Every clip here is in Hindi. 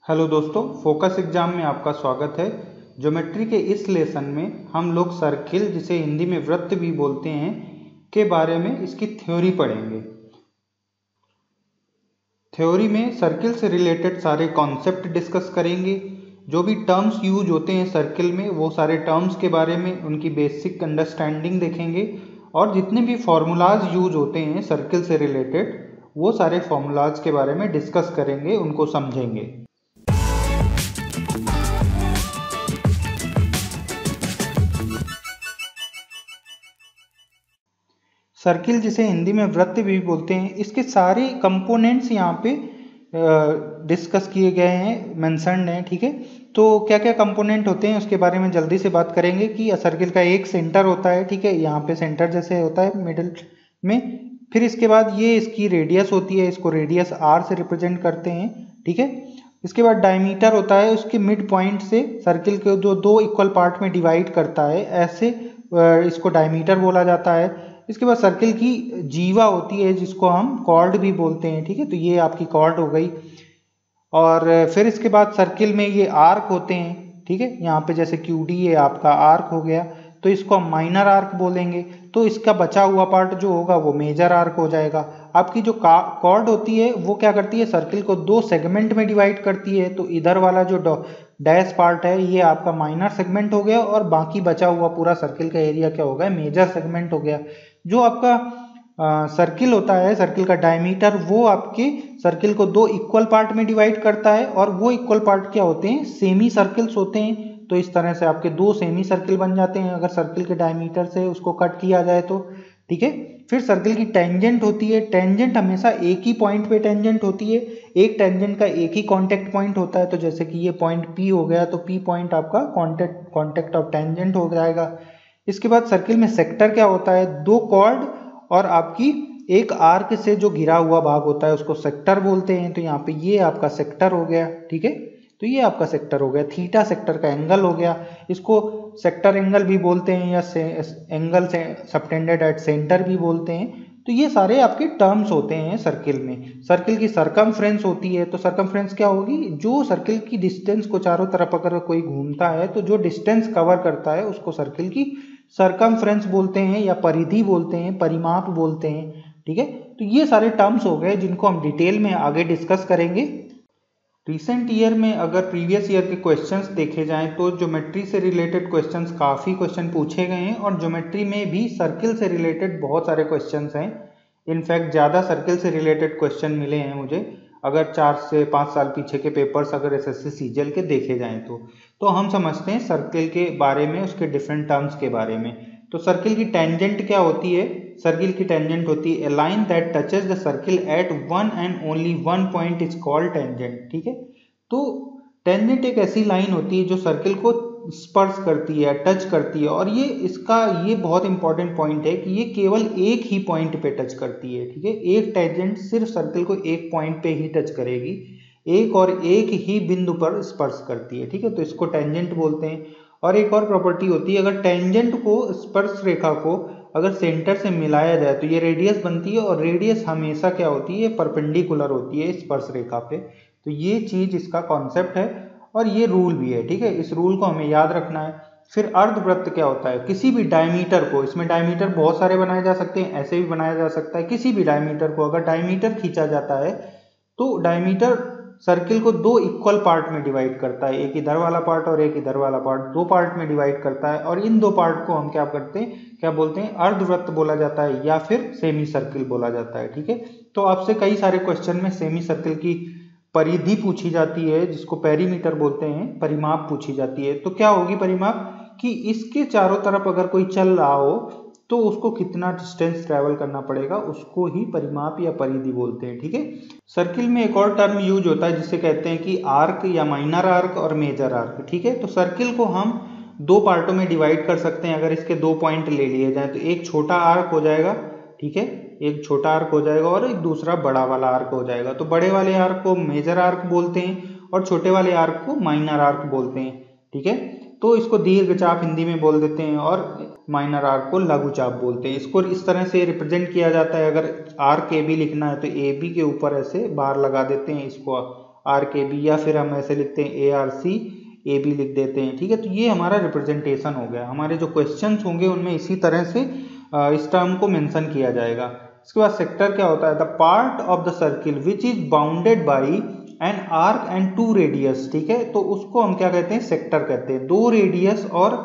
हेलो दोस्तों, फोकस एग्जाम में आपका स्वागत है। ज्योमेट्री के इस लेसन में हम लोग सर्किल, जिसे हिंदी में वृत्त भी बोलते हैं, के बारे में इसकी थ्योरी पढ़ेंगे। थ्योरी में सर्किल से रिलेटेड सारे कॉन्सेप्ट डिस्कस करेंगे। जो भी टर्म्स यूज होते हैं सर्किल में, वो सारे टर्म्स के बारे में उनकी बेसिक अंडरस्टैंडिंग देखेंगे। और जितने भी फॉर्मूलाज यूज होते हैं सर्किल से रिलेटेड, वो सारे फॉर्मूलाज के बारे में डिस्कस करेंगे, उनको समझेंगे। सर्किल, जिसे हिंदी में वृत्त भी बोलते हैं, इसके सारे कंपोनेंट्स यहाँ पे डिस्कस किए गए हैं, मेंशन्ड हैं। ठीक है, तो क्या क्या कंपोनेंट होते हैं उसके बारे में जल्दी से बात करेंगे। कि सर्किल का एक सेंटर होता है, ठीक है, यहाँ पे सेंटर जैसे होता है मिडिल में। फिर इसके बाद ये इसकी रेडियस होती है, इसको रेडियस आर से रिप्रेजेंट करते हैं। ठीक है, इसके बाद डायमीटर होता है, उसके मिड पॉइंट से सर्किल के जो दो इक्वल पार्ट में डिवाइड करता है, ऐसे इसको डायमीटर बोला जाता है। इसके बाद सर्किल की जीवा होती है, जिसको हम कॉर्ड भी बोलते हैं। ठीक है, तो ये आपकी कॉर्ड हो गई। और फिर इसके बाद सर्किल में ये आर्क होते हैं। ठीक है, यहाँ पे जैसे QD ये आपका आर्क हो गया, तो इसको हम माइनर आर्क बोलेंगे। तो इसका बचा हुआ पार्ट जो होगा वो मेजर आर्क हो जाएगा। आपकी जो कॉर्ड होती है वो क्या करती है, सर्किल को दो सेगमेंट में डिवाइड करती है। तो इधर वाला जो डैश पार्ट है ये आपका माइनर सेगमेंट हो गया, और बाकी बचा हुआ पूरा सर्किल का एरिया क्या हो गया, मेजर सेगमेंट हो गया। जो आपका सर्किल होता है, सर्किल का डायमीटर, वो आपके सर्किल को दो इक्वल पार्ट में डिवाइड करता है। और वो इक्वल पार्ट क्या होते हैं, सेमी सर्किल्स होते हैं। तो इस तरह से आपके दो सेमी सर्किल बन जाते हैं अगर सर्किल के डायमीटर से उसको कट किया जाए तो। ठीक है, फिर सर्किल की टेंजेंट होती है। टेंजेंट हमेशा एक ही पॉइंट पे टेंजेंट होती है, एक टेंजेंट का एक ही कांटेक्ट पॉइंट होता है। तो जैसे कि ये पॉइंट P हो गया, तो P पॉइंट आपका कांटेक्ट ऑफ टेंजेंट हो जाएगा। इसके बाद सर्किल में सेक्टर क्या होता है, दो कॉर्ड और आपकी एक आर्क से जो घिरा हुआ भाग होता है उसको सेक्टर बोलते हैं। तो यहाँ पे ये आपका सेक्टर हो गया। ठीक है, तो ये आपका सेक्टर हो गया। थीटा सेक्टर का एंगल हो गया, इसको सेक्टर एंगल भी बोलते हैं, या एंगल से सबटेंडेड एट सेंटर भी बोलते हैं। तो ये सारे आपके टर्म्स होते हैं सर्किल में। सर्किल की सरकमफ्रेंस होती है। तो सरकमफ्रेंस क्या होगी, जो सर्किल की डिस्टेंस को चारों तरफ अगर कोई घूमता है तो जो डिस्टेंस कवर करता है उसको सर्किल की सरकमफ्रेंस बोलते हैं, या परिधि बोलते हैं, परिमाप बोलते हैं। ठीक है, तो ये सारे टर्म्स हो गए जिनको हम डिटेल में आगे डिस्कस करेंगे। रिसेंट ईयर में अगर प्रीवियस ईयर के क्वेश्चंस देखे जाएं तो ज्योमेट्री से रिलेटेड क्वेश्चंस काफ़ी क्वेश्चन पूछे गए हैं, और ज्योमेट्री में भी सर्किल से रिलेटेड बहुत सारे क्वेश्चंस हैं। इनफैक्ट ज़्यादा सर्किल से रिलेटेड क्वेश्चन मिले हैं मुझे, अगर 4 से 5 साल पीछे के पेपर्स अगर SSC CGL के देखे जाएं तो हम समझते हैं सर्किल के बारे में, उसके डिफरेंट टर्म्स के बारे में। तो सर्किल की टेंजेंट क्या होती है, सर्किल की टेंजेंट होती है a line that touches the circle at one and only one point is called tangent. ठीक है, तो टेंजेंट एक ऐसी लाइन होती है जो सर्किल को स्पर्श करती है, टच करती है। और ये बहुत इंपॉर्टेंट पॉइंट है कि ये केवल एक ही पॉइंट पे टच करती है। ठीक है, एक टेंजेंट सिर्फ सर्किल को एक पॉइंट पे ही टच करेगी, एक और एक ही बिंदु पर स्पर्श करती है। ठीक है, तो इसको टेंजेंट बोलते हैं। और एक और प्रॉपर्टी होती है, अगर टेंजेंट को, स्पर्श रेखा को अगर सेंटर से मिलाया जाए तो ये रेडियस बनती है, और रेडियस हमेशा क्या होती है, परपेंडिकुलर होती है स्पर्श रेखा पे। तो ये चीज इसका कॉन्सेप्ट है, और ये रूल भी है। ठीक है, इस रूल को हमें याद रखना है। फिर अर्धवृत्त क्या होता है, किसी भी डायमीटर को, इसमें डायमीटर बहुत सारे बनाए जा सकते हैं, ऐसे भी बनाया जा सकता है। किसी भी डायमीटर को अगर डायमीटर खींचा जाता है तो डायमीटर सर्किल को दो इक्वल पार्ट में डिवाइड करता है, एक इधर वाला पार्ट और एक इधर वाला पार्ट, दो पार्ट में डिवाइड करता है। और इन दो पार्ट को हम क्या करते हैं, क्या बोलते हैं, अर्धवृत्त बोला जाता है, या फिर सेमी सर्किल बोला जाता है। ठीक है, तो आपसे कई सारे क्वेश्चन में सेमी सर्किल की परिधि पूछी जाती है, जिसको पेरीमीटर बोलते हैं, परिमाप पूछी जाती है। तो क्या होगी परिमाप, कि इसके चारों तरफ अगर कोई चल रहा हो तो उसको कितना डिस्टेंस ट्रैवल करना पड़ेगा, उसको ही परिमाप या परिधि बोलते हैं। ठीक है, सर्किल में एक और टर्म यूज होता है जिसे कहते हैं कि आर्क, या माइनर आर्क और मेजर आर्क। ठीक है, तो सर्किल को हम दो पार्टों में डिवाइड कर सकते हैं। अगर इसके दो पॉइंट ले लिए जाए तो एक छोटा आर्क हो जाएगा। ठीक है, एक छोटा आर्क हो जाएगा और एक दूसरा बड़ा वाला आर्क हो जाएगा। तो बड़े वाले आर्क को मेजर आर्क बोलते हैं, और छोटे वाले आर्क को माइनर आर्क बोलते हैं। ठीक है, तो इसको दीर्घ चाप हिंदी में बोल देते हैं, और माइनर आर्क को लघु चाप बोलते हैं। इसको इस तरह से रिप्रेजेंट किया जाता है, अगर आर्क AB लिखना है तो AB के ऊपर ऐसे बार लगा देते हैं, इसको आर के बी, या फिर हम ऐसे लिखते हैं A R C A B लिख देते हैं, ठीक है। तो ये हमारा रिप्रेजेंटेशन हो गया। हमारे जो क्वेश्चंस होंगे उनमें इसी तरह से इस टर्म को मेंशन किया जाएगा। इसके बाद सेक्टर क्या होता है, the part of the circle which is bounded by an arc and 2 radius, ठीक है। तो उसको हम क्या कहते हैं, सेक्टर कहते हैं। 2 रेडियस और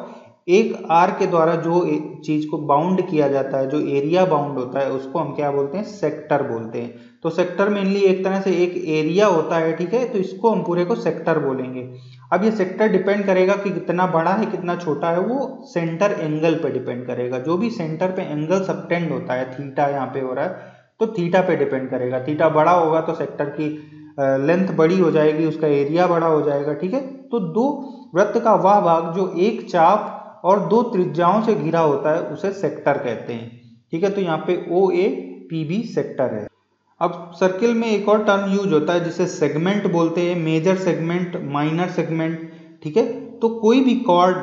एक आर्क के द्वारा जो चीज को बाउंड किया जाता है, जो एरिया बाउंड होता है, उसको हम क्या बोलते हैं, सेक्टर बोलते हैं। तो सेक्टर मेनली एक तरह से एक एरिया होता है, ठीक है। तो इसको हम पूरे को सेक्टर बोलेंगे। अब ये सेक्टर डिपेंड करेगा कि कितना बड़ा है कितना छोटा है, वो सेंटर एंगल पे डिपेंड करेगा। जो भी सेंटर पे एंगल सबटेंड होता है, थीटा यहाँ पे हो रहा है, तो थीटा पे डिपेंड करेगा। थीटा बड़ा होगा तो सेक्टर की लेंथ बड़ी हो जाएगी, उसका एरिया बड़ा हो जाएगा, ठीक है। तो 2 वृत्त का वह भाग जो एक चाप और 2 त्रिज्याओं से घिरा होता है उसे सेक्टर कहते हैं, ठीक है। तो यहाँ पे ओ ए पी बी सेक्टर है। अब सर्किल में एक और टर्म यूज होता है जिसे सेगमेंट बोलते हैं, मेजर सेगमेंट, माइनर सेगमेंट, ठीक है। तो कोई भी कॉर्ड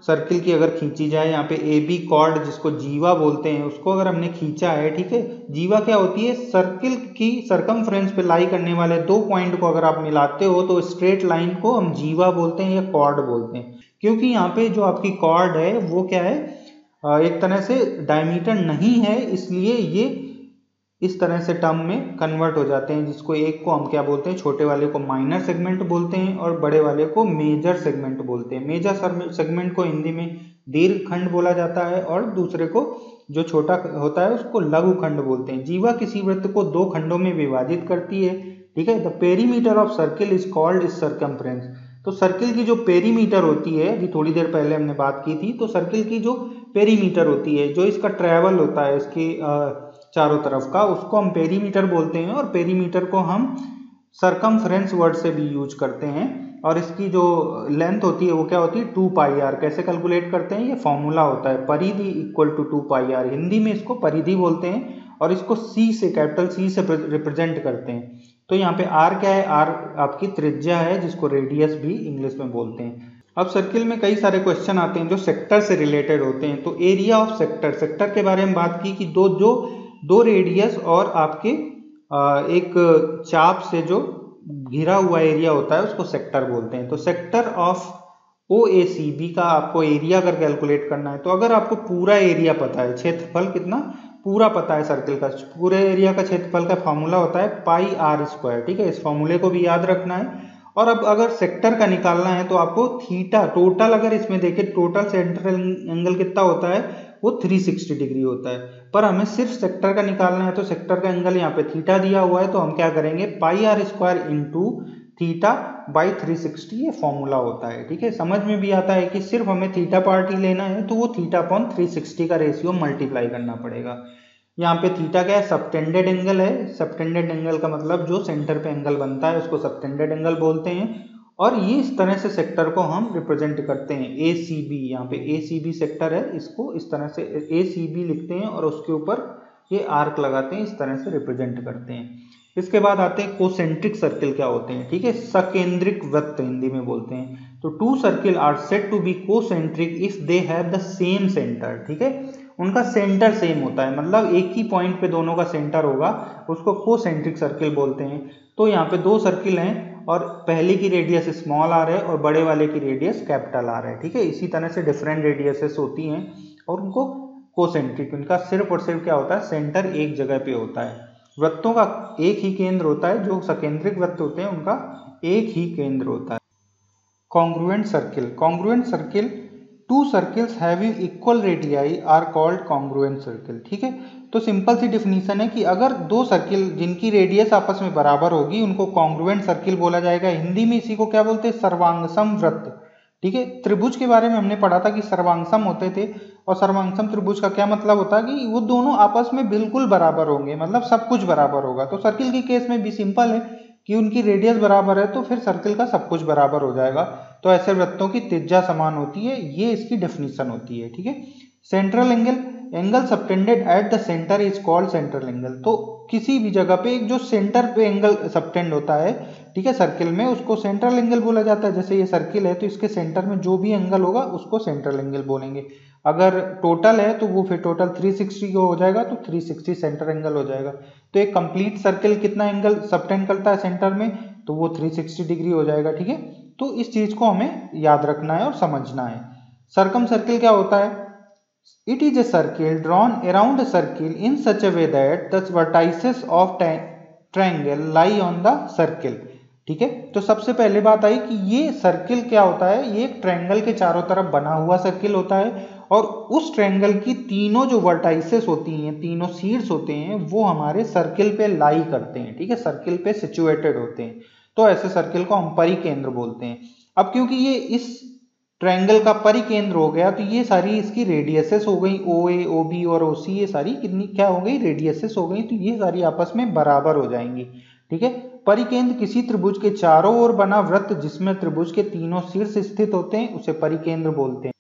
सर्किल की अगर खींची जाए, यहाँ पे ए बी कॉर्ड जिसको जीवा बोलते हैं, उसको अगर हमने खींचा है, ठीक है। जीवा क्या होती है, सर्किल की सरकमफ्रेंस पे लाई करने वाले 2 पॉइंट को अगर आप मिलाते हो तो स्ट्रेट लाइन को हम जीवा बोलते हैं या कॉर्ड बोलते हैं। क्योंकि यहाँ पे जो आपकी कॉर्ड है वो क्या है, एक तरह से डायमीटर नहीं है, इसलिए ये इस तरह से टर्म में कन्वर्ट हो जाते हैं, जिसको एक को हम क्या बोलते हैं, छोटे वाले को माइनर सेगमेंट बोलते हैं और बड़े वाले को मेजर सेगमेंट बोलते हैं। मेजर सेगमेंट को हिंदी में दीर्घ खंड बोला जाता है और दूसरे को जो छोटा होता है उसको लघु खंड बोलते हैं। जीवा किसी वृत्त को 2 खंडों में विभाजित करती है, ठीक है। The perimeter of circle is called circumference. तो सर्किल की जो पेरीमीटर होती है, अभी थोड़ी देर पहले हमने बात की थी, तो सर्किल की जो पेरीमीटर होती है, जो इसका ट्रेवल होता है इसके चारों तरफ का, उसको हम पेरीमीटर बोलते हैं। और पेरीमीटर को हम सरकमफ्रेंस वर्ड से भी यूज करते हैं। और इसकी जो लेंथ होती है वो क्या होती है, 2 पाई आर। कैसे कैलकुलेट करते हैं, ये फॉर्मूला होता है, परिधि equal to 2 pi R. Hindi में इसको परिधि बोलते हैं और इसको सी से, कैपिटल सी से रिप्रेजेंट करते हैं। तो यहाँ पे आर क्या है, आर आपकी त्रिज्या है, जिसको रेडियस भी इंग्लिश में बोलते हैं। अब सर्किल में कई सारे क्वेश्चन आते हैं जो सेक्टर से रिलेटेड होते हैं। तो एरिया ऑफ सेक्टर, सेक्टर के बारे में बात की कि दो रेडियस और आपके एक चाप से जो घिरा हुआ एरिया होता है उसको सेक्टर बोलते हैं। तो sector of O A C B का आपको एरिया अगर कैलकुलेट करना है, तो अगर आपको पूरा एरिया पता है, क्षेत्रफल कितना पूरा पता है सर्किल का, पूरे एरिया का क्षेत्रफल का फॉर्मूला होता है पाई आर स्क्वायर, ठीक है। इस फॉर्मूले को भी याद रखना है। और अब अगर सेक्टर का निकालना है तो आपको थीटा, टोटल अगर इसमें देखें, टोटल सेंट्रल एंगल कितना होता है, वो 360 डिग्री होता है। पर हमें सिर्फ सेक्टर का निकालना है, तो सेक्टर का एंगल यहाँ पे थीटा दिया हुआ है, तो हम क्या करेंगे, pi r square into theta by 360, ये फॉर्मूला होता है, ठीक है। समझ में भी आता है कि सिर्फ हमें थीटा पार्ट ही लेना है, तो वो थीटा अपॉन 360 का रेशियो मल्टीप्लाई करना पड़ेगा। यहाँ पे थीटा क्या है, सबटेंडेड एंगल है। सबटेंडेड एंगल का मतलब जो सेंटर पे एंगल बनता है उसको सबटेंडेड एंगल बोलते हैं। और ये इस तरह से सेक्टर को हम रिप्रेजेंट करते हैं, ए सी बी। यहाँ पे ए सी बी सेक्टर है, इसको इस तरह से ए सी बी लिखते हैं और उसके ऊपर ये आर्क लगाते हैं, इस तरह से रिप्रेजेंट करते हैं। इसके बाद आते हैं कोसेंट्रिक सर्किल क्या होते हैं, ठीक है। सकेंद्रिक वृत्त हिंदी में बोलते हैं। तो 2 circle are said to be concentric if they have the same centre, ठीक है। उनका सेंटर सेम होता है, मतलब एक ही पॉइंट पे दोनों का सेंटर होगा, उसको कोसेंट्रिक सर्किल बोलते हैं। तो यहाँ पे 2 सर्किल हैं और पहले की रेडियस स्मॉल आर है और बड़े वाले की रेडियस कैपिटल आर है, ठीक है। इसी तरह से डिफरेंट रेडियसेस होती हैं और उनको कोसेंट्रिक, उनका सिर्फ और सिर्फ क्या होता है, सेंटर एक जगह पे होता है। वृत्तों का एक ही केंद्र होता है, जो सकेंद्रिक वृत्त होते हैं उनका एक ही केंद्र होता है। Congruent circle, congruent circle, 2 circles having equal radii are called congruent circle, ठीक है। तो सिंपल सी डिफिनीशन है कि अगर 2 सर्किल जिनकी रेडियस आपस में बराबर होगी उनको कॉन्ग्रुएंट सर्किल बोला जाएगा। हिंदी में इसी को क्या बोलते हैं, सर्वांगसम वृत्त, ठीक है। त्रिभुज के बारे में हमने पढ़ा था कि सर्वांगसम होते थे, और सर्वांगसम त्रिभुज का क्या मतलब होता है कि वो दोनों आपस में बिल्कुल बराबर होंगे, मतलब सब कुछ बराबर होगा। तो सर्किल के केस में भी सिंपल है कि उनकी रेडियस बराबर है तो फिर सर्किल का सब कुछ बराबर हो जाएगा। तो ऐसे वृत्तों की त्रिज्या समान होती है, ये इसकी डेफिनेशन होती है, ठीक है। Central angle, angle subtended at the centre is called central angle. तो किसी भी जगह पे एक जो सेंटर पे एंगल सबटेंड होता है, ठीक है, सर्किल में, उसको सेंट्रल एंगल बोला जाता है। जैसे ये सर्किल है तो इसके सेंटर में जो भी एंगल होगा उसको सेंट्रल एंगल बोलेंगे। अगर टोटल है तो वो फिर टोटल 360 को हो जाएगा, तो 360 सेंटर एंगल हो जाएगा। तो एक कंप्लीट सर्किल कितना एंगल सबटेंड करता है सेंटर में, तो वो 360 डिग्री हो जाएगा, ठीक है। तो इस चीज को हमें याद रखना है और समझना है। सर्कम सर्किल क्या होता है? It is a circle drawn around a circle in such a way that the vertices of triangle lie on the circle, ठीक है। तो सबसे पहले बात आई कि ये सर्किल क्या होता है, ये एक ट्रायंगल के चारों तरफ बना हुआ सर्किल होता है और उस ट्रायंगल की तीनों जो वर्टाइसेस होती हैं, तीनों सीड्स होते हैं, वो हमारे सर्किल पे लाई करते हैं, ठीक है, सर्किल पे सिचुएटेड होते हैं। तो ऐसे सर्किल को हम परिकेंद्र बोलते हैं। अब क्योंकि ये इस ट्रायंगल का परिकेंद्र हो गया तो ये सारी इसकी रेडियसेस हो गई, ओ ए, ओ बी और ओ सी, ये सारी कितनी क्या हो गई, रेडियसेस हो गई। तो ये सारी आपस में बराबर हो जाएंगी, ठीक है। परिकेंद्र किसी त्रिभुज के चारों ओर बना वृत्त जिसमें त्रिभुज के तीनों शीर्ष स्थित होते हैं उसे परिकेंद्र बोलते हैं।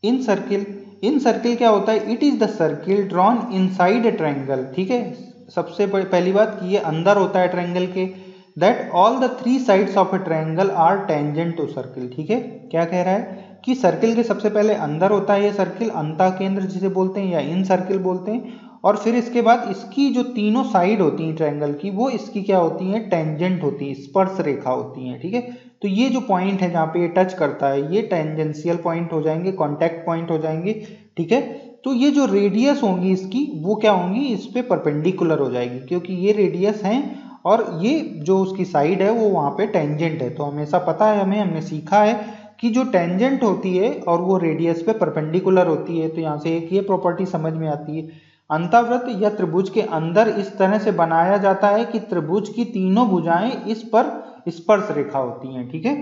इन सर्किल क्या होता है? It is the circle drawn inside a triangle, ठीक है। सबसे पहली बात कि ये अंदर होता है ट्रायंगल के। That all the 3 sides of a triangle are tangent to circle, ठीक है। क्या कह रहा है कि सर्किल के सबसे पहले अंदर होता है ये सर्किल, अंतः केंद्र जिसे बोलते हैं या इन सर्किल बोलते हैं, और फिर इसके बाद इसकी जो तीनों साइड होती हैं ट्रायंगल की, वो इसकी क्या होती हैं, टेंजेंट होती है, स्पर्श रेखा होती हैं, ठीक है। तो ये जो पॉइंट है जहाँ पे ये टच करता है, ये टेंजेंशियल पॉइंट हो जाएंगे, कॉन्टैक्ट पॉइंट हो जाएंगे, ठीक है। तो ये जो रेडियस होंगी इसकी, वो क्या होंगी, इस पे परपेंडिकुलर हो जाएगी, क्योंकि ये रेडियस हैं और ये जो उसकी साइड है वो वहाँ पे टेंजेंट है। तो हमेशा पता है हमें, हमने सीखा है कि जो टेंजेंट होती है और वो रेडियस पे परपेंडिकुलर होती है, तो यहाँ से एक ये प्रॉपर्टी समझ में आती है। अंतःवृत्त या त्रिभुज के अंदर इस तरह से बनाया जाता है कि त्रिभुज की तीनों भुजाएं इस पर स्पर्श रेखा होती हैं, ठीक है।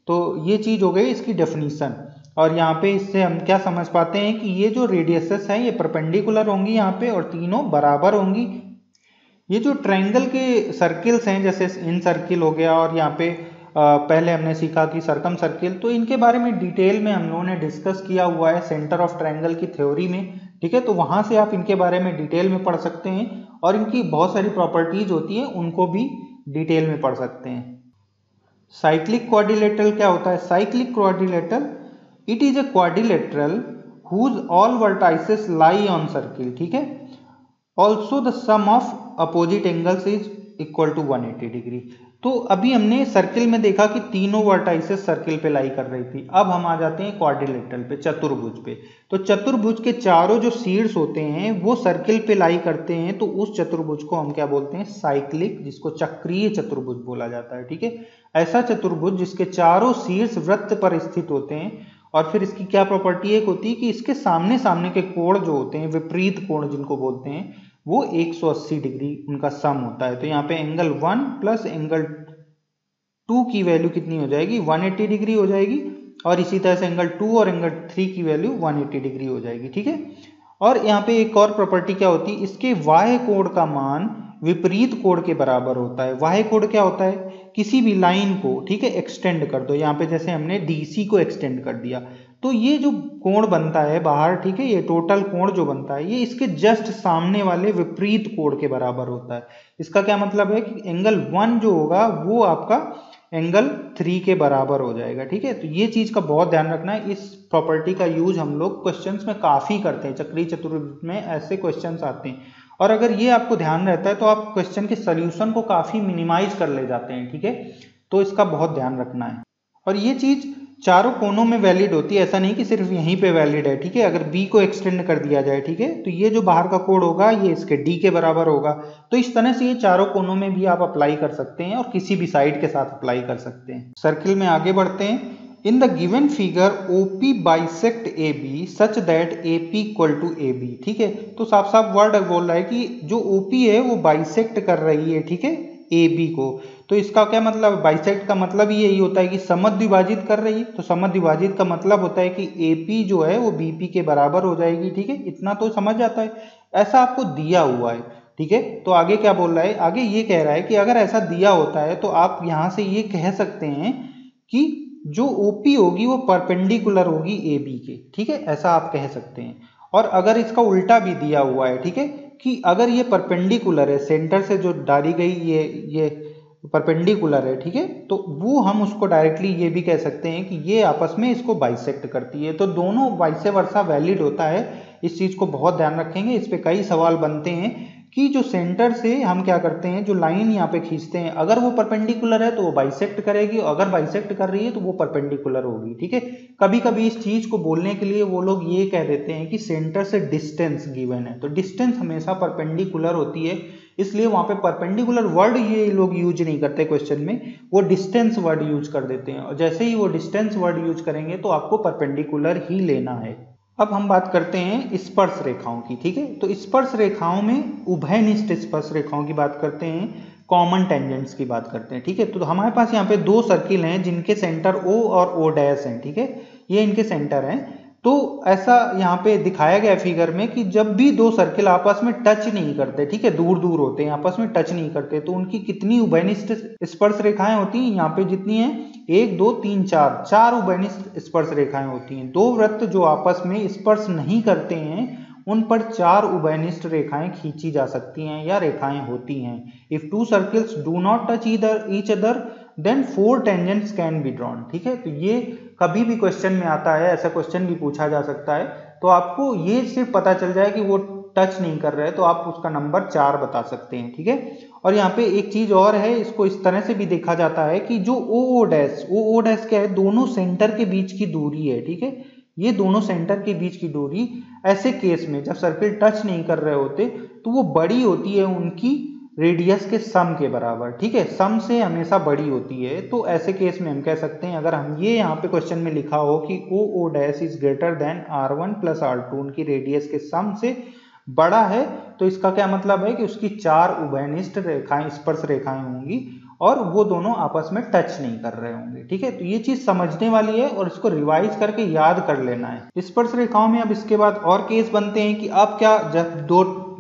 तो ये चीज हो गई इसकी डेफिनेशन। और यहाँ पे इससे हम क्या समझ पाते हैं कि ये जो रेडियसेस हैं ये परपेंडिकुलर होंगी यहाँ पे और तीनों बराबर होंगी। ये जो ट्रायंगल के सर्किल्स हैं, जैसे इन सर्किल हो गया और यहाँ पे पहले हमने सीखा कि सर्कम सर्किल, तो इनके बारे में डिटेल में हम लोगों ने डिस्कस किया हुआ है सेंटर ऑफ ट्रायंगल की थ्योरी में, ठीक है। तो वहां से आप इनके बारे में डिटेल में पढ़ सकते हैं और इनकी बहुत सारी प्रॉपर्टीज होती हैं उनको भी डिटेल में पढ़ सकते हैं। साइक्लिक क्वाड्रिलेटरल क्या होता है? Cyclic quadrilateral, it is a quadrilateral whose all vertices lie on circle, ठीक है। Also the sum of opposite angles is equal to 180 degree. तो अभी हमने सर्किल में देखा कि तीनों वर्टाइसेस सर्किल पे लाई कर रही थी। अब हम आ जाते हैं क्वाड्रिलेटरल पे, चतुर्भुज पे। तो चतुर्भुज के चारों जो शीर्ष होते हैं वो सर्किल पे लाई करते हैं, तो उस चतुर्भुज को हम क्या बोलते हैं? साइक्लिक, जिसको चक्रीय चतुर्भुज बोला जाता है, ठीक है। ऐसा चतुर्भुज जिसके चारों शीर्ष वृत्त पर स्थित होते हैं। और फिर इसकी क्या प्रॉपर्टी एक होती है कि इसके सामने सामने के कोण जो होते हैं, विपरीत कोण जिनको बोलते हैं, वो 180 डिग्री उनका सम होता है। तो यहाँ पे एंगल 1 प्लस एंगल 2 की वैल्यू कितनी हो जाएगी? 180 डिग्री हो जाएगी। और इसी तरह से एंगल 2 और एंगल 3 की वैल्यू 180 डिग्री हो जाएगी, ठीक है। और यहाँ पे एक और प्रॉपर्टी क्या होती है, इसके बाह्य कोण का मान विपरीत कोण के बराबर होता है। बाह्य कोण क्या होता है? किसी भी लाइन को, ठीक है, एक्सटेंड कर दो। यहाँ पे जैसे हमने डीसी को एक्सटेंड कर दिया, तो ये जो कोण बनता है बाहर, ठीक है, ये टोटल कोण जो बनता है ये इसके जस्ट सामने वाले विपरीत कोण के बराबर होता है। इसका क्या मतलब है कि एंगल 1 जो होगा वो आपका एंगल 3 के बराबर हो जाएगा, ठीक है। तो ये चीज का बहुत ध्यान रखना है। इस प्रॉपर्टी का यूज हम लोग क्वेश्चंस में काफी करते हैं, चक्रीय चतुर्भुज में ऐसे क्वेश्चंस आते हैं। और अगर ये आपको ध्यान रहता है तो आप क्वेश्चन के सोल्यूशन को काफी मिनिमाइज कर ले जाते हैं, ठीक है। तो इसका बहुत ध्यान रखना है। और ये चीज चारों कोनों में वैलिड होती है, ऐसा नहीं कि सिर्फ यहीं पे वैलिड है, ठीक है। अगर बी को एक्सटेंड कर दिया जाए, ठीक है, तो ये जो बाहर का कोण होगा ये इसके डी के बराबर होगा। तो इस तरह से ये चारों कोनों में भी आप अप्लाई कर सकते हैं और किसी भी साइड के साथ अप्लाई कर सकते हैं। सर्किल में आगे बढ़ते हैं। In the given figure OP bisect AB such that AP equal to AB, ठीक है। तो साफ साफ वर्ड बोल रहा है कि जो OP है वो बाइसेक्ट कर रही है, ठीक है, AB को। तो इसका क्या मतलब? बाइसेक्ट का मतलब ही यही होता है कि समद्विभाजित कर रही है। तो समद्विभाजित का मतलब होता है कि AP जो है वो BP के बराबर हो जाएगी, ठीक है। इतना तो समझ आता है, ऐसा आपको दिया हुआ है, ठीक है। तो आगे क्या बोल रहा है? आगे ये कह रहा है कि अगर ऐसा दिया होता है तो आप यहां से ये कह सकते हैं कि जो OP होगी वो परपेंडिकुलर होगी AB के, ठीक है, ऐसा आप कह सकते हैं। और अगर इसका उल्टा भी दिया हुआ है, ठीक है, कि अगर ये परपेंडिकुलर है, सेंटर से जो डाली गई ये परपेंडिकुलर है, ठीक है, तो वो हम उसको डायरेक्टली ये भी कह सकते हैं कि ये आपस में इसको बाइसेक्ट करती है। तो दोनों वाइस वर्सा वैलिड होता है। इस चीज को बहुत ध्यान रखेंगे, इस पे कई सवाल बनते हैं कि जो सेंटर से हम क्या करते हैं, जो लाइन यहाँ पे खींचते हैं, अगर वो परपेंडिकुलर है तो वो बाइसेक्ट करेगी, और अगर बाइसेक्ट कर रही है तो वो परपेंडिकुलर होगी, ठीक है। कभी कभी इस चीज को बोलने के लिए वो लोग ये कह देते हैं कि सेंटर से डिस्टेंस गिवन है, तो डिस्टेंस हमेशा परपेंडिकुलर होती है, इसलिए वहां पे परपेंडिकुलर वर्ड ये लोग यूज नहीं करते क्वेश्चन में, वो डिस्टेंस वर्ड यूज कर देते हैं, और जैसे ही वो डिस्टेंस वर्ड यूज करेंगे तो आपको परपेंडिकुलर ही लेना है। अब हम बात करते हैं स्पर्श रेखाओं की, ठीक है। तो स्पर्श रेखाओं में उभयनिष्ठ स्पर्श रेखाओं की बात करते हैं, कॉमन टेंजेंट्स की बात करते हैं, ठीक है। तो हमारे पास यहाँ पे दो सर्किल हैं जिनके सेंटर O और O डैश हैं, ठीक है, ये इनके सेंटर हैं। तो ऐसा यहाँ पे दिखाया गया फिगर में कि जब भी दो सर्किल आपस में टच नहीं करते, ठीक है, दूर दूर होते हैं, आपस में टच नहीं करते, तो उनकी कितनी उभयनिष्ठ स्पर्श रेखाएं होती हैं, यहाँ पे जितनी हैं 1 2 3 4, 4 उभयनिष्ठ स्पर्श रेखाएं होती हैं। दो वृत्त जो आपस में स्पर्श नहीं करते हैं उन पर 4 उभयनिष्ठ रेखाएं खींची जा सकती हैं या रेखाएं होती हैं। If two circles do not touch each other than 4 tangents can be drawn, ठीक है। तो ये कभी भी क्वेश्चन में आता है, ऐसा क्वेश्चन भी पूछा जा सकता है, तो आपको ये सिर्फ पता चल जाए कि वो टच नहीं कर रहे हैं तो आप उसका नंबर 4 बता सकते हैं, ठीक है। और यहाँ पे एक चीज और है, इसको इस तरह से भी देखा जाता है कि जो ओ डैश क्या है, दोनों सेंटर के बीच की दूरी है, ठीक है, ये दोनों सेंटर के बीच की दूरी ऐसे केस में जब सर्किल टच नहीं कर रहे होते तो वो बड़ी होती है उनकी रेडियस के सम के बराबर, ठीक है, सम से हमेशा बड़ी होती है। तो ऐसे केस में हम कह सकते हैं, अगर हम ये यहाँ पे क्वेश्चन में लिखा हो कि O dash is greater than R1 plus R2, उनकी रेडियस के सम से बड़ा है, तो इसका क्या मतलब है कि उसकी 4 उभयनिष्ठ रेखाएं, स्पर्श रेखाएं होंगी और वो दोनों आपस में टच नहीं कर रहे होंगे, ठीक है। तो ये चीज समझने वाली है और इसको रिवाइज करके याद कर लेना है स्पर्श रेखाओं में। अब इसके बाद और केस बनते हैं कि आप क्या, जब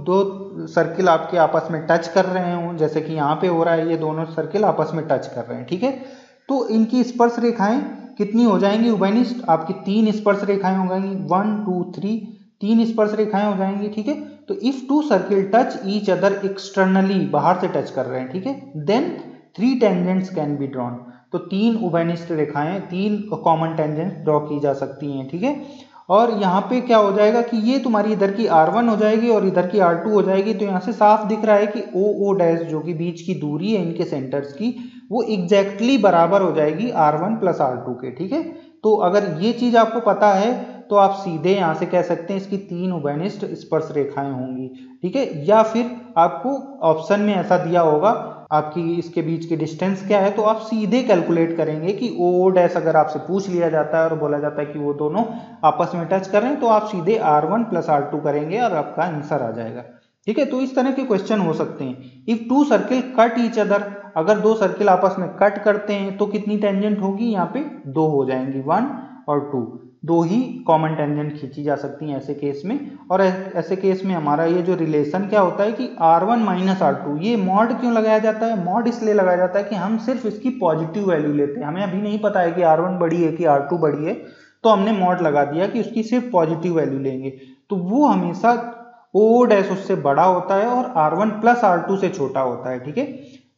दो सर्किल आपके आपस में टच कर रहे हों, जैसे कि यहाँ पे हो रहा है, ये दोनों सर्किल आपस में टच कर रहे हैं, ठीक है, तो इनकी स्पर्श रेखाएं कितनी हो जाएंगी उभयनिष्ठ, आपकी 3 स्पर्श रेखाएं हो जाएंगी, 1 2 3, 3 स्पर्श रेखाएं हो जाएंगी, ठीक है। तो if two circle touch each other externally, बाहर से टच कर रहे हैं, ठीक है, then 3 tangents can be drawn, तो 3 उभयनिष्ठ रेखाएं, 3 कॉमन टेंजेंट्स ड्रॉ की जा सकती हैं, ठीक है। और यहाँ पे क्या हो जाएगा कि ये तुम्हारी इधर की R1 हो जाएगी और इधर की R2 हो जाएगी, तो यहाँ से साफ दिख रहा है कि ओ डैश जो कि बीच की दूरी है इनके सेंटर्स की, वो एग्जैक्टली बराबर हो जाएगी R1 प्लस R2 के, ठीक है। तो अगर ये चीज आपको पता है तो आप सीधे यहाँ से कह सकते हैं इसकी 3 उभयनिष्ठ स्पर्श रेखाएं होंगी, ठीक है। या फिर आपको ऑप्शन में ऐसा दिया होगा आपकी इसके बीच की डिस्टेंस क्या है, तो आप सीधे कैलकुलेट करेंगे कि ओ डैश अगर आपसे पूछ लिया जाता है और बोला जाता है कि वो दोनों आपस में टच कर रहे हैं, तो आप सीधे R1 प्लस R2 करेंगे और आपका आंसर आ जाएगा, ठीक है। तो इस तरह के क्वेश्चन हो सकते हैं। If two circle cut each other, अगर दो सर्किल आपस में कट करते हैं तो कितनी टेंजेंट होगी, यहाँ पे 2 हो जाएंगी, 1 और 2, 2 ही कॉमन टेंजेंट खींची जा सकती हैं ऐसे केस में। और ऐसे केस में हमारा ये जो रिलेशन क्या होता है कि R1 माइनस R2, ये मॉड क्यों लगाया जाता है, मॉड इसलिए लगाया जाता है कि हम सिर्फ इसकी पॉजिटिव वैल्यू लेते हैं, हमें अभी नहीं पता है कि R1 बड़ी है कि R2 बड़ी है, तो हमने मॉड लगा दिया कि उसकी सिर्फ पॉजिटिव वैल्यू लेंगे, तो वो हमेशा ओ डैश उससे बड़ा होता है और R1 प्लस R2 से छोटा होता है, ठीक है।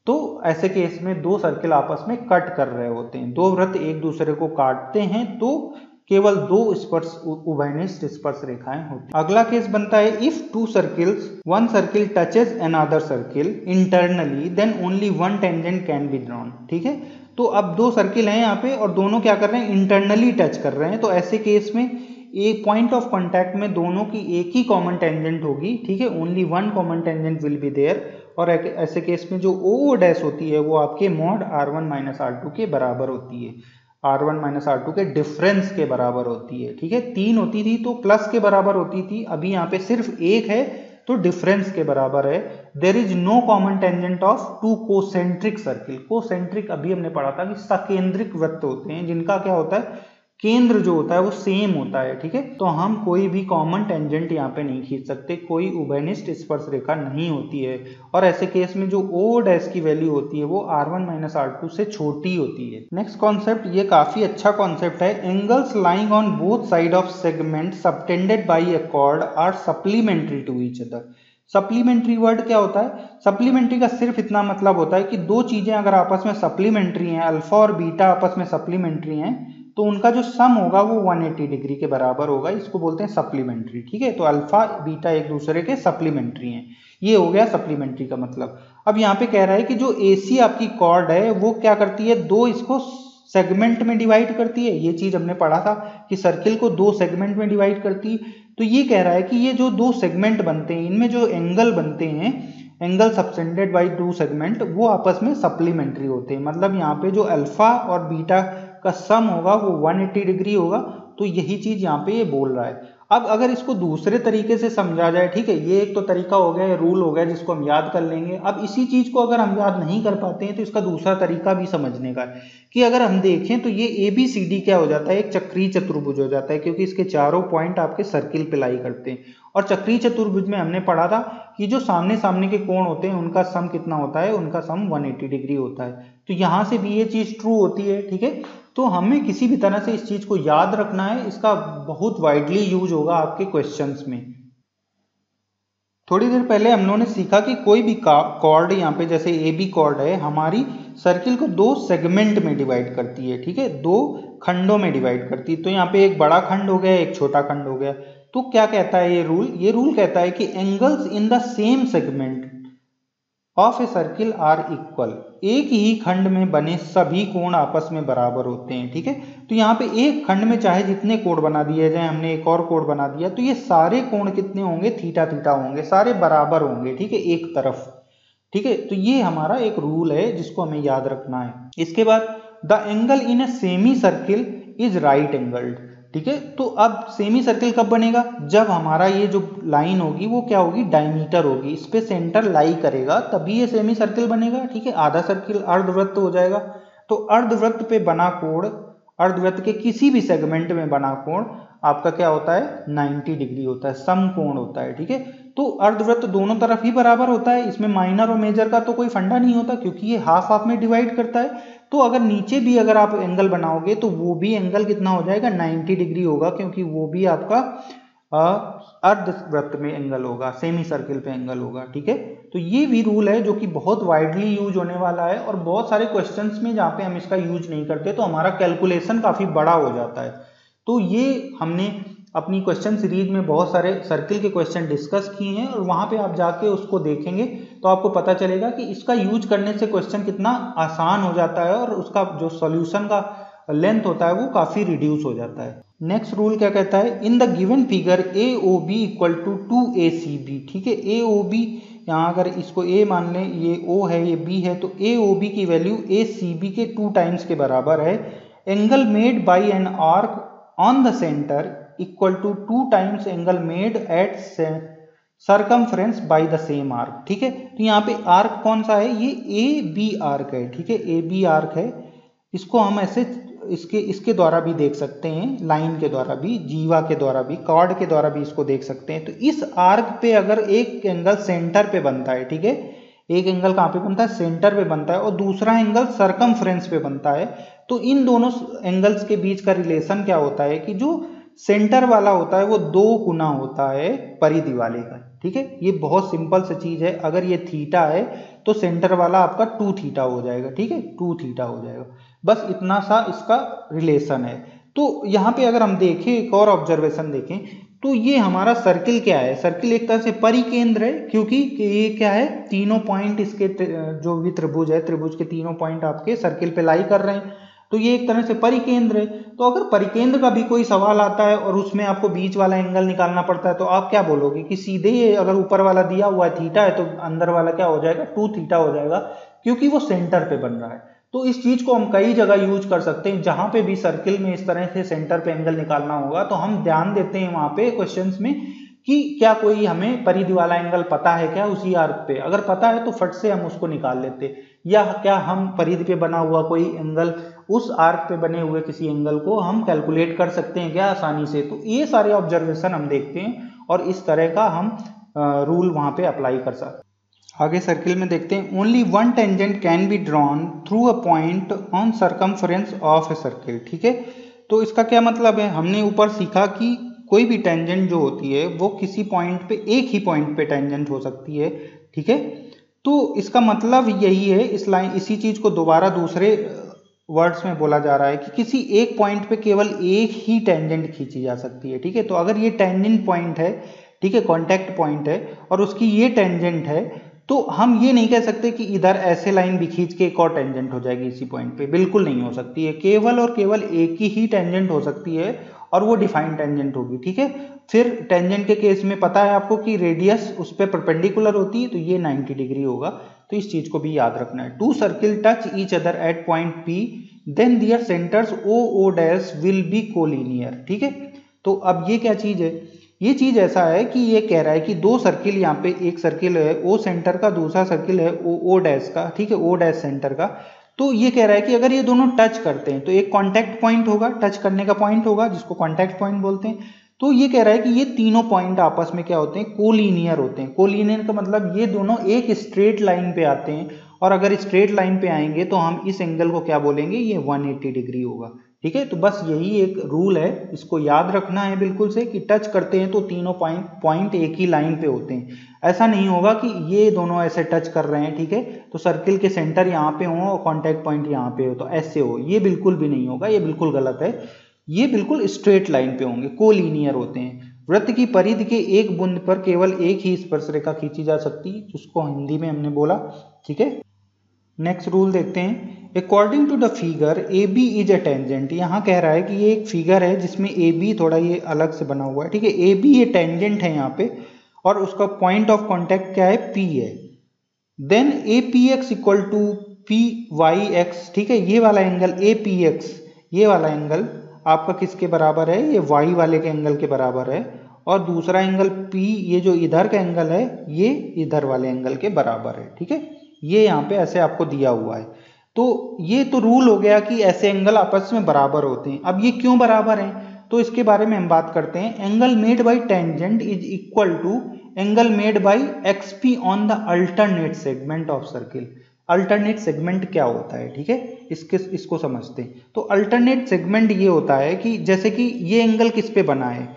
तो ऐसे केस में दो सर्किल आपस में कट कर रहे होते हैं, दो वृत्त एक दूसरे को काटते हैं, तो केवल 2 स्पर्श उभयनिष्ठ स्पर्श रेखाएं होती हैं। अगला केस बनता है if two circles, one circle touches another circle internally then only 1 tangent can be drawn, ठीक है। तो अब 2 सर्किल हैं यहाँ पे और दोनों क्या कर रहे हैं, इंटरनली टच कर रहे हैं, तो ऐसे केस में एक पॉइंट ऑफ कांटेक्ट में दोनों की एक ही कॉमन टेंजेंट होगी, ठीक है, only 1 common tangent will be there. और ऐसे केस में जो ओ डैश होती है वो आपके मॉड R1 माइनस R2 के बराबर होती है, R1 माइनस R2 के डिफरेंस के बराबर होती है, ठीक है। 3 होती थी तो प्लस के बराबर होती थी, अभी यहाँ पे सिर्फ 1 है तो डिफरेंस के बराबर है। There is no common tangent of 2 concentric circle, concentric अभी हमने पढ़ा था कि सकेंद्रिक वृत्त होते हैं जिनका क्या होता है, केंद्र जो होता है वो सेम होता है, ठीक है। तो हम कोई भी कॉमन टेंजेंट यहाँ पे नहीं खींच सकते, कोई उभयनिष्ठ स्पर्श रेखा नहीं होती है। और ऐसे केस में जो ओ डैश की वैल्यू होती है वो R1 माइनस R2 से छोटी होती है। नेक्स्ट कॉन्सेप्ट, ये काफी अच्छा कॉन्सेप्ट है, angles lying on both side of segment subtended by a chord are supplementary to each other. Supplementary word क्या होता है, सप्लीमेंट्री का सिर्फ इतना मतलब होता है कि दो चीजें अगर आपस में सप्लीमेंट्री हैं, अल्फा और बीटा आपस में सप्लीमेंट्री हैं, तो उनका जो सम होगा वो 180 डिग्री के बराबर होगा, इसको बोलते हैं सप्लीमेंट्री, ठीक है। तो अल्फा बीटा एक दूसरे के सप्लीमेंट्री हैं। ये हो गया सप्लीमेंट्री का मतलब। अब यहाँ पे कह रहा है कि जो AC आपकी कॉर्ड है वो क्या करती है, दो इसको सेगमेंट में डिवाइड करती है। ये चीज हमने पढ़ा था कि सर्किल को दो सेगमेंट में डिवाइड करती है। तो ये कह रहा है कि ये जो दो सेगमेंट बनते हैं इनमें जो एंगल बनते हैं, angle subtended by two segment, वो आपस में सप्लीमेंट्री होते हैं। मतलब यहाँ पे जो अल्फा और बीटा का सम होगा वो 180 डिग्री होगा। तो यही चीज यहाँ पे ये बोल रहा है। अब अगर इसको दूसरे तरीके से समझा जाए, ठीक है, ये एक तो तरीका हो गया, रूल हो गया जिसको हम याद कर लेंगे। अब इसी चीज को अगर हम याद नहीं कर पाते हैं तो इसका दूसरा तरीका भी समझने का है कि अगर हम देखें तो ये ABCD क्या हो जाता है, एक चक्रीय चतुर्भुज हो जाता है, क्योंकि इसके चारों पॉइंट आपके सर्किल पे लाई करते हैं। और चक्रीय चतुर्भुज में हमने पढ़ा था कि जो सामने सामने के कोण होते हैं उनका सम कितना होता है, उनका सम 180 डिग्री होता है। तो यहां से भी ये चीज ट्रू होती है, ठीक है। तो हमें किसी भी तरह से इस चीज को याद रखना है, इसका बहुत वाइडली यूज होगा आपके क्वेश्चंस में। थोड़ी देर पहले हम लोगों ने सीखा कि कोई भी कॉर्ड यहाँ पे जैसे AB कॉर्ड है हमारी सर्किल को दो सेगमेंट में डिवाइड करती है, ठीक है, दो खंडों में डिवाइड करती है। तो यहाँ पे एक बड़ा खंड हो गया, एक छोटा खंड हो गया। तो क्या कहता है ये रूल, ये रूल कहता है कि angles in the same segment of a circle are equal, एक ही खंड में बने सभी कोण आपस में बराबर होते हैं, ठीक है। तो यहाँ पे एक खंड में चाहे जितने कोण बना दिए जाए, हमने एक और कोण बना दिया, तो ये सारे कोण कितने होंगे, थीटा थीटा होंगे, सारे बराबर होंगे, ठीक है, एक तरफ, ठीक है। तो ये हमारा एक रूल है जिसको हमें याद रखना है। इसके बाद the angle in a semi circle is right angled, ठीक है। तो अब सेमी सर्किल कब बनेगा, जब हमारा ये जो लाइन होगी वो क्या होगी, डायमीटर होगी, इस पे सेंटर लाई करेगा, तभी ये सेमी सर्किल बनेगा, ठीक है। आधा सर्किल अर्धवृत्त हो जाएगा। तो अर्धवृत्त पे बना कोण, अर्धवृत्त के किसी भी सेगमेंट में बना कोण आपका क्या होता है, 90 डिग्री होता है, समकोण होता है, ठीक है। तो अर्धवृत्त दोनों तरफ ही बराबर होता है, इसमें माइनर और मेजर का तो कोई फंडा नहीं होता, क्योंकि ये हाफ हाफ में डिवाइड करता है। तो अगर नीचे भी अगर आप एंगल बनाओगे तो वो भी एंगल कितना हो जाएगा, 90 डिग्री होगा, क्योंकि वो भी आपका अर्धवृत्त में एंगल होगा, सेमी सर्किल पे एंगल होगा, ठीक है। तो ये भी रूल है जो कि बहुत वाइडली यूज होने वाला है, और बहुत सारे क्वेश्चंस में जहाँ पे हम इसका यूज नहीं करते तो हमारा कैलकुलेशन काफी बड़ा हो जाता है। तो ये हमने अपनी क्वेश्चन सीरीज में बहुत सारे सर्किल के क्वेश्चन डिस्कस किए हैं, और वहां पे आप जाके उसको देखेंगे तो आपको पता चलेगा कि इसका यूज करने से क्वेश्चन कितना आसान हो जाता है, और उसका जो सॉल्यूशन का लेंथ होता है वो काफी रिड्यूस हो जाता है। नेक्स्ट रूल क्या कहता है, in the given figure AOB equal to 2ACB, ठीक है। AOB यहाँ अगर इसको A मान लें, ये O है, ये B है, तो AOB की वैल्यू ACB के 2 टाइम्स के बराबर है। Angle made by an arc on the centre equal to 2 times angle made at circumference by the same arc, ठीक है। तो यहाँ पे आर्क कौन सा है, ये AB आर्क है, ठीक है, AB आर्क है। इसको हम ऐसे इसके द्वारा भी देख सकते हैं, लाइन के द्वारा भी, जीवा के द्वारा भी, कॉर्ड के द्वारा भी इसको देख सकते हैं। तो इस आर्क पे अगर एक एंगल सेंटर पे बनता है, ठीक है, एक एंगल कहाँ पे बनता है, सेंटर पे बनता है, और दूसरा एंगल सर्कमफ्रेंस पे बनता है, तो इन दोनों एंगल्स के बीच का रिलेशन क्या होता है कि जो सेंटर वाला होता है वो 2 गुना होता है परिधि वाले का, ठीक है। ये बहुत सिंपल सी चीज है, अगर ये थीटा है तो सेंटर वाला आपका 2 थीटा हो जाएगा, ठीक है, 2 थीटा हो जाएगा। बस इतना सा इसका रिलेशन है। तो यहाँ पे अगर हम देखें, एक और ऑब्जर्वेशन देखें, तो ये हमारा सर्किल क्या है, सर्किल एक तरह से परिकेंद्र है, क्योंकि ये क्या है, तीनों पॉइंट इसके जो भी त्रिभुज है, त्रिभुज के तीनों पॉइंट आपके सर्किल पे लाई कर रहे हैं, तो ये एक तरह से परिकेंद्र है। तो अगर परिकेंद्र का भी कोई सवाल आता है और उसमें आपको बीच वाला एंगल निकालना पड़ता है, तो आप क्या बोलोगे कि सीधे ये अगर ऊपर वाला दिया हुआ है थीटा है तो अंदर वाला क्या हो जाएगा, 2 थीटा हो जाएगा, क्योंकि वो सेंटर पे बन रहा है। तो इस चीज को हम कई जगह यूज कर सकते हैं, जहां पे भी सर्किल में इस तरह से सेंटर पे एंगल निकालना होगा तो हम ध्यान देते हैं वहां पे क्वेश्चंस में कि क्या कोई हमें परिधि वाला एंगल पता है क्या उसी आर्क पे, अगर पता है तो फट से हम उसको निकाल लेते, या क्या हम परिधि पे बना हुआ कोई एंगल, उस आर्क पे बने हुए किसी एंगल को हम कैलकुलेट कर सकते हैं क्या आसानी से। तो ये सारे ऑब्जर्वेशन हम देखते हैं और इस तरह का हम रूल वहां पे अप्लाई कर सकते हैं। आगे सर्किल में देखते हैं, only one tangent can be drawn through a point on circumference of a circle, ठीक है। तो इसका क्या मतलब है, हमने ऊपर सीखा कि कोई भी टेंजेंट जो होती है वो किसी पॉइंट पे, एक ही पॉइंट पे टेंजेंट हो सकती है, ठीक है। तो इसका मतलब यही है, इसी चीज को दोबारा दूसरे वर्ड्स में बोला जा रहा है कि किसी एक पॉइंट पे केवल एक ही टेंजेंट खींची जा सकती है, ठीक है। तो अगर ये टेंजेंट पॉइंट है, ठीक है, कांटेक्ट पॉइंट है और उसकी ये टेंजेंट है, तो हम ये नहीं कह सकते कि इधर ऐसे लाइन भी खींच के एक और टेंजेंट हो जाएगी इसी पॉइंट पे, बिल्कुल नहीं हो सकती है। केवल और केवल एक ही टेंजेंट हो सकती है और वो डिफाइन टेंजेंट होगी, ठीक है। फिर टेंजेंट के केस में पता है आपको कि रेडियस उस पर परपेंडिकुलर होती है, तो ये 90 डिग्री होगा, तो इस चीज को भी याद रखना है। Two circle touch each other at point P, then their centres O dash will be collinear, ठीक है। तो अब ये क्या चीज है, ये चीज ऐसा है कि ये कह रहा है कि दो सर्किल, यहाँ पे एक सर्किल है O सेंटर का, दूसरा सर्किल है O डैश का, ठीक है, O डैश सेंटर का। तो ये कह रहा है कि अगर ये दोनों टच करते हैं तो एक कांटेक्ट पॉइंट होगा, टच करने का पॉइंट होगा जिसको कांटेक्ट पॉइंट बोलते हैं। तो ये कह रहा है कि ये तीनों पॉइंट आपस में क्या होते हैं, कोलिनियर होते हैं। कोलिनियर का मतलब ये दोनों एक स्ट्रेट लाइन पे आते हैं, और अगर स्ट्रेट लाइन पे आएंगे तो हम इस एंगल को क्या बोलेंगे, ये 180 डिग्री होगा, ठीक है। तो बस यही एक रूल है, इसको याद रखना है बिल्कुल से, कि टच करते हैं तो तीनों पॉइंट एक ही लाइन पे होते हैं। ऐसा नहीं होगा कि ये दोनों ऐसे टच कर रहे हैं, ठीक है, तो सर्किल के सेंटर यहाँ पे हो और कॉन्टैक्ट पॉइंट यहाँ पे हो, तो ऐसे हो, ये बिल्कुल भी नहीं होगा, ये बिल्कुल गलत है। ये बिल्कुल स्ट्रेट लाइन पे होंगे, कोलिनियर होते हैं। वृत्त की परिधि के एक बूंद पर केवल एक ही स्पर्श रेखा खींची जा सकती है, जिसको हिंदी में हमने बोला, ठीक है। नेक्स्ट रूल देखते हैं। According to the figure A B is a tangent, यहाँ कह रहा है कि ये एक फिगर है जिसमें ए बी थोड़ा ये अलग से बना हुआ है, ठीक है। ए बी ये टेंजेंट है यहाँ पे, और उसका पॉइंट ऑफ कॉन्टेक्ट क्या है, पी है। Then A P X equal to P Y X, ठीक है, ये वाला एंगल ए पी एक्स, ये वाला एंगल आपका किसके बराबर है, ये वाई वाले के एंगल के बराबर है, और दूसरा एंगल पी, ये जो इधर का एंगल है, ये इधर वाले एंगल के बराबर है, ठीक है। ये यहाँ पे ऐसे आपको दिया हुआ है। तो ये तो रूल हो गया कि ऐसे एंगल आपस में बराबर होते हैं। अब ये क्यों बराबर हैं, तो इसके बारे में हम बात करते हैं। Angle made by tangent is equal to angle made by XP on the alternate segment of circle. Alternate segment क्या होता है, ठीक है, इसको समझते हैं। तो अल्टरनेट सेगमेंट ये होता है कि जैसे कि ये एंगल किस पे बना है,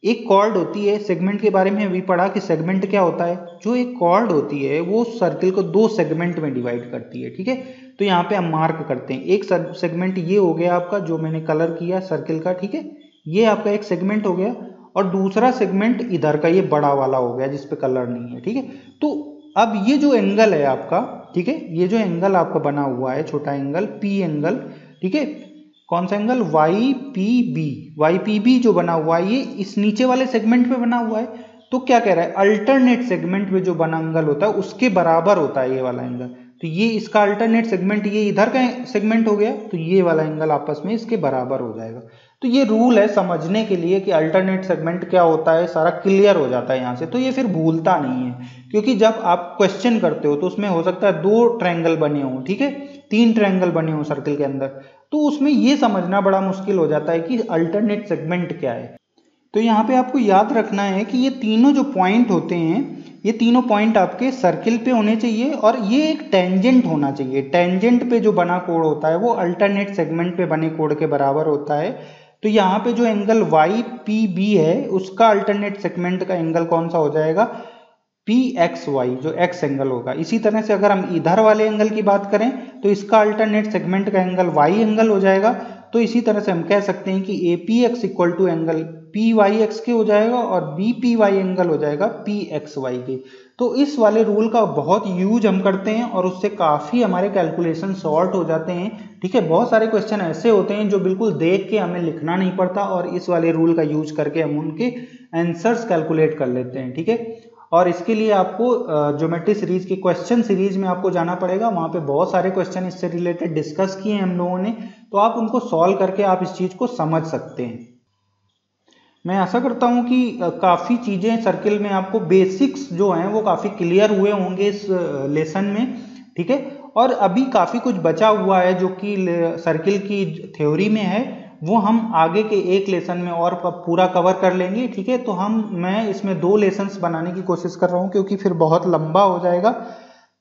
एक कॉर्ड होती है, सेगमेंट के बारे में अभी पढ़ा कि सेगमेंट क्या होता है, जो एक कॉर्ड होती है वो सर्किल को दो सेगमेंट में डिवाइड करती है, ठीक है। तो यहाँ पे हम मार्क करते हैं, एक सेगमेंट ये हो गया आपका जो मैंने कलर किया सर्किल का, ठीक है, ये आपका एक सेगमेंट हो गया, और दूसरा सेगमेंट इधर का ये बड़ा वाला हो गया जिसपे कलर नहीं है, ठीक है। तो अब ये जो एंगल है आपका, ठीक है, ये जो एंगल आपका बना हुआ है छोटा एंगल पी एंगल, ठीक है, कौन सा angle, Y P B, Y P B जो बना हुआ है ये इस नीचे वाले सेगमेंट पे बना हुआ है। तो क्या कह रहा है, अल्टरनेट सेगमेंट में जो बना एंगल होता है उसके बराबर होता है ये वाला एंगल। तो ये इसका अल्टरनेट सेगमेंट, ये इधर का सेगमेंट हो गया, तो ये वाला एंगल आपस में इसके बराबर हो जाएगा। तो ये रूल है समझने के लिए कि अल्टरनेट सेगमेंट क्या होता है, सारा क्लियर हो जाता है यहाँ से, तो ये फिर भूलता नहीं है। क्योंकि जब आप क्वेश्चन करते हो तो उसमें हो सकता है 2 ट्रायंगल बने हों, ठीक है, 3 ट्रायंगल बने हों सर्किल के अंदर, तो उसमें ये समझना बड़ा मुश्किल हो जाता है कि अल्टरनेट सेगमेंट क्या है। तो यहाँ पे आपको याद रखना है कि ये तीनों जो पॉइंट होते हैं, ये तीनों पॉइंट आपके सर्किल पे होने चाहिए, और ये एक टेंजेंट होना चाहिए। टेंजेंट पे जो बना कोण होता है वो अल्टरनेट सेगमेंट पे बने कोण के बराबर होता है। तो यहाँ पे जो एंगल वाई पी बी है उसका अल्टरनेट सेगमेंट का एंगल कौन सा हो जाएगा, पी एक्स वाई, जो एक्स एंगल होगा। इसी तरह से अगर हम इधर वाले एंगल की बात करें तो इसका अल्टरनेट सेगमेंट का एंगल वाई एंगल हो जाएगा। तो इसी तरह से हम कह सकते हैं कि A P X equal to angle P Y X के हो जाएगा, और बी पी वाई एंगल हो जाएगा पी एक्स वाई के। तो इस वाले रूल का बहुत यूज हम करते हैं, और उससे काफ़ी हमारे कैलकुलेशन शॉर्ट हो जाते हैं, ठीक है। बहुत सारे क्वेश्चन ऐसे होते हैं जो बिल्कुल देख के हमें लिखना नहीं पड़ता, और इस वाले रूल का यूज करके हम उनके आंसर्स कैलकुलेट कर लेते हैं, ठीक है। और इसके लिए आपको ज्योमेट्री सीरीज की क्वेश्चन सीरीज में आपको जाना पड़ेगा, वहाँ पे बहुत सारे क्वेश्चन इससे रिलेटेड डिस्कस किए हैं हम लोगों ने, तो आप उनको सॉल्व करके आप इस चीज़ को समझ सकते हैं। मैं आशा करता हूँ कि काफ़ी चीज़ें सर्किल में आपको बेसिक्स जो हैं वो काफ़ी क्लियर हुए होंगे इस लेसन में, ठीक है। और अभी काफ़ी कुछ बचा हुआ है जो कि सर्किल की थ्योरी में है, वो हम आगे के एक लेसन में और पूरा कवर कर लेंगे, ठीक है। तो मैं इसमें 2 लेसन्स बनाने की कोशिश कर रहा हूँ, क्योंकि फिर बहुत लंबा हो जाएगा।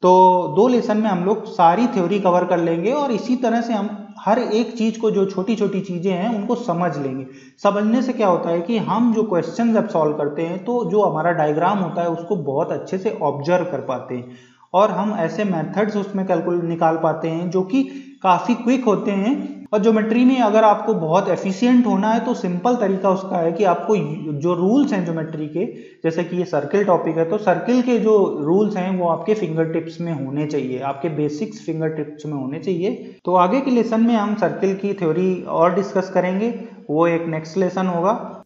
तो 2 लेसन में हम लोग सारी थ्योरी कवर कर लेंगे, और इसी तरह से हम हर एक चीज़ को, जो छोटी छोटी चीज़ें हैं उनको समझ लेंगे। समझने से क्या होता है कि हम जो क्वेश्चन जब सॉल्व करते हैं तो जो हमारा डायग्राम होता है उसको बहुत अच्छे से ऑब्जर्व कर पाते हैं, और हम ऐसे मेथड्स उसमें निकाल पाते हैं जो कि काफ़ी क्विक होते हैं, और ज्योमेट्री में अगर आपको बहुत एफिशिएंट होना है तो सिंपल तरीका उसका है कि आपको जो रूल्स हैं ज्योमेट्री के, जैसे कि ये सर्किल टॉपिक है तो सर्किल के जो रूल्स हैं वो आपके फिंगर टिप्स में होने चाहिए, आपके बेसिक्स फिंगर टिप्स में होने चाहिए। तो आगे के लेसन में हम सर्किल की थ्योरी और डिस्कस करेंगे, वो एक नेक्स्ट लेसन होगा।